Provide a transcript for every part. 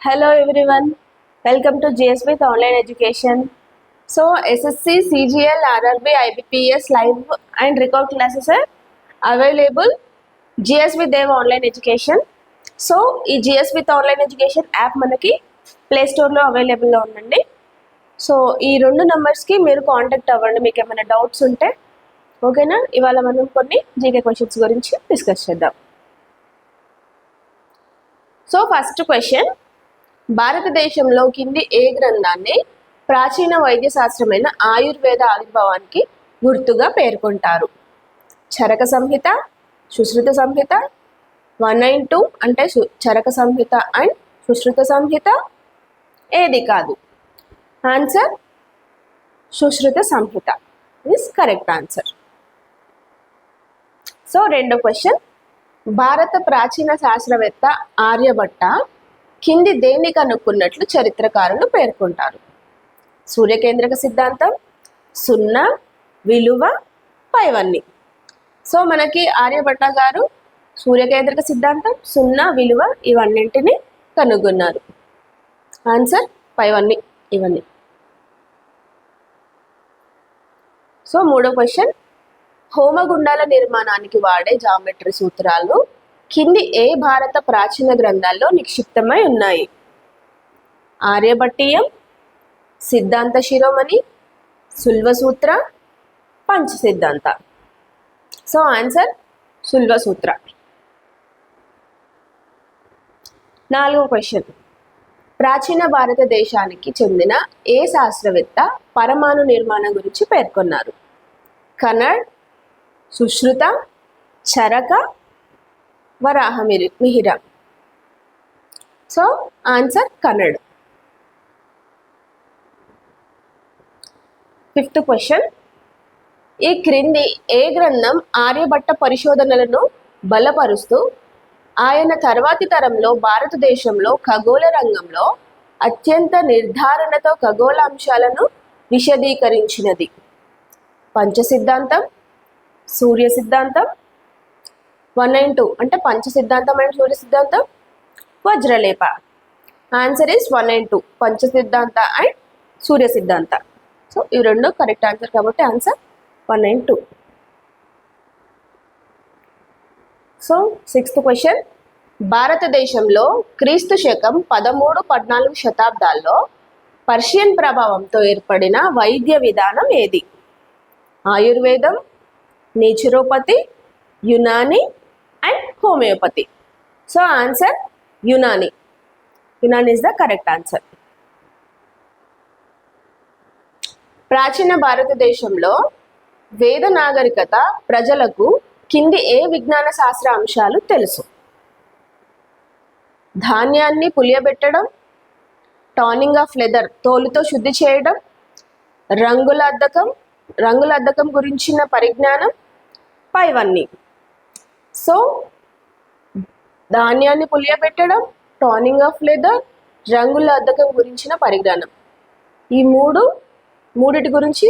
Hello everyone, welcome to GS with online education. So SSC, CGL, RRB, IBPS live and record classes are available GS with Dev online education. So ఈ GS with online education app మనకి play స్టోర్లో అవైలబుల్లో ఉందండి. So ఈ రెండు నెంబర్స్కి మీరు contact అవ్వండి మీకు ఏమైనా డౌట్స్ ఉంటే. ఓకేనా? ఇవాళ మనం కొన్ని జీకే క్వశ్చన్స్ గురించి డిస్కస్ చేద్దాం. సో ఫస్ట్ క్వశ్చన్, భారతదేశంలో కింది ఏ గ్రంథాన్ని ప్రాచీన వైద్య శాస్త్రమైన ఆయుర్వేద ఆవిర్భావానికి గుర్తుగా పేర్కొంటారు? చరక సంహిత, సుశ్రుత సంహిత, 192 అంటే చరక సంహిత అండ్ సుశ్రుత సంహిత, ఏది కాదు? Answer Sushruta Samhita is correct answer. So రెండో క్వశ్చన్, భారత ప్రాచీన శాస్త్రవేత్త ఆర్యభట్ట కింది దేన్ని కనుక్కున్నట్లు చరిత్రకారులు పేర్కొంటారు? సూర్యకేంద్రక సిద్ధాంతం, సున్నా, విలువ, పైవన్నీ. సో మనకి ఆర్యభట్ట గారు సూర్యకేంద్రక సిద్ధాంతం, సున్నా, విలువ ఇవన్నింటిని కనుగొన్నారు. ఆన్సర్ పైవన్నీ ఇవన్నీ. సో మూడో క్వశ్చన్, హోమగుండాల నిర్మాణానికి వాడే జామెట్రీ సూత్రాలు కింది ఏ భారత ప్రాచీన గ్రంథాల్లో నిక్షిప్తమై ఉన్నాయి? ఆర్యభట్టీయం, సిద్ధాంత శిరోమణి, సుల్వసూత్ర, పంచ సిద్ధాంత. So answer Sulvasutra. నాలుగో క్వశ్చన్, ప్రాచీన భారతదేశానికి చెందిన ఏ శాస్త్రవేత్త పరమాణు నిర్మాణం గురించి పేర్కొన్నారు? Kanad, Sushruta, Charaka, Varahamihira. So answer Kanad. Fifth question, ఈ క్రింది ఏ గ్రంథం ఆర్యభట్ట పరిశోధనలను బలపరుస్తూ ఆయన తర్వాతి తరంలో భారతదేశంలో ఖగోళ రంగంలో అత్యంత నిర్ధారణతో ఖగోళ అంశాలను విశదీకరించినది? పంచ సిద్ధాంతం, సూర్య సిద్ధాంతం, 192 అంటే పంచ సిద్ధాంతం అండ్ సూర్య సిద్ధాంతం, వజ్రలేప. ఆన్సర్ ఇస్ 192 పంచ సిద్ధాంత అండ్ సూర్య సిద్ధాంత. సో ఇవి రెండు కరెక్ట్ ఆన్సర్ కాబట్టి ఆన్సర్ 192. సో సిక్స్త్ క్వశ్చన్, భారతదేశంలో క్రీస్తు శకం 13-14 శతాబ్దాల్లో పర్షియన్ ప్రభావంతో ఏర్పడిన వైద్య విధానం ఏది? ఆయుర్వేదం, naturopathy, Unani and homeopathy. So answer Unani. Unani is the correct answer. ప్రాచీన భారతదేశంలో వేద నాగరికత ప్రజలకు కింది ఏ విజ్ఞాన శాస్త్ర అంశాలు తెలుసు? ధాన్యాన్ని పులియబెట్టడం, టానింగ్ ఆఫ్ లెదర్ తోలుతో శుద్ధి చేయడం, రంగుల అద్దకం గురించిన పరిజ్ఞానం, పైవన్నీ. సో ధాన్యాన్ని పులియబెట్టడం, టానింగ్ ఆఫ్ లెదర్, రంగుల అద్దకం గురించిన పరిజ్ఞానం, ఈ మూడిటి గురించి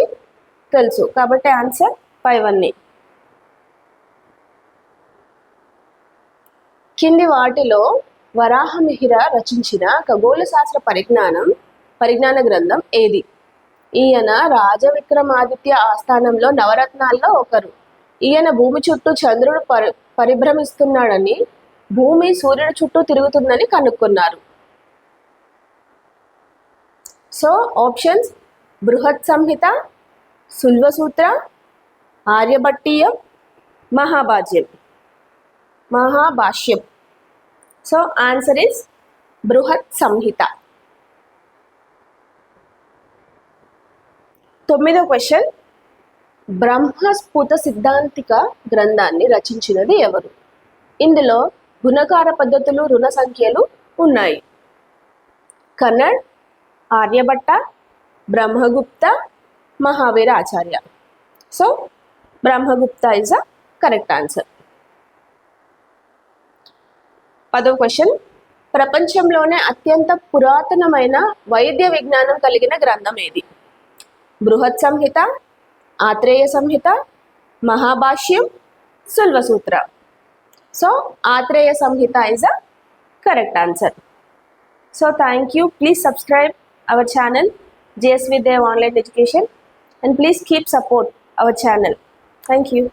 తెలుసు కాబట్టి ఆన్సర్ పైవన్నీ. కింది వాటిలో వరాహమిహిర రచించిన ఖగోళ శాస్త్ర పరిజ్ఞాన గ్రంథం ఏది? ఈయన రాజవిక్రమాదిత్య ఆస్థానంలో నవరత్నాల్లో ఒకరు. ఈయన భూమి చుట్టూ చంద్రుడు పరిభ్రమిస్తున్నాడని, భూమి సూర్యుడి చుట్టూ తిరుగుతుందని కనుక్కున్నారు. So options Brihat Samhita, Sulvasutra, Aryabhatiyam, Mahabhashyam. So answer is Brihat Samhita. తొమ్మిదో క్వశ్చన్, బ్రహ్మస్ఫుట సిద్ధాంతిక గ్రంథాన్ని రచించినది ఎవరు? ఇందులో గుణకార పద్ధతులు, రుణ సంఖ్యలు ఉన్నాయి. Kanad, Aryabhata, Brahmagupta, Mahavira Acharya. So Brahmagupta is a correct answer. 10వ క్వశ్చన్, ప్రపంచంలోనే అత్యంత పురాతనమైన వైద్య విజ్ఞానం కలిగిన గ్రంథం ఏది? Brihat Samhita, Atreya Samhita, Mahabhashyam, Sulvasutra. So Atreya Samhita is a correct answer. So thank you. Please subscribe our channel JSV Dev Online Education and please keep support our channel. Thank you.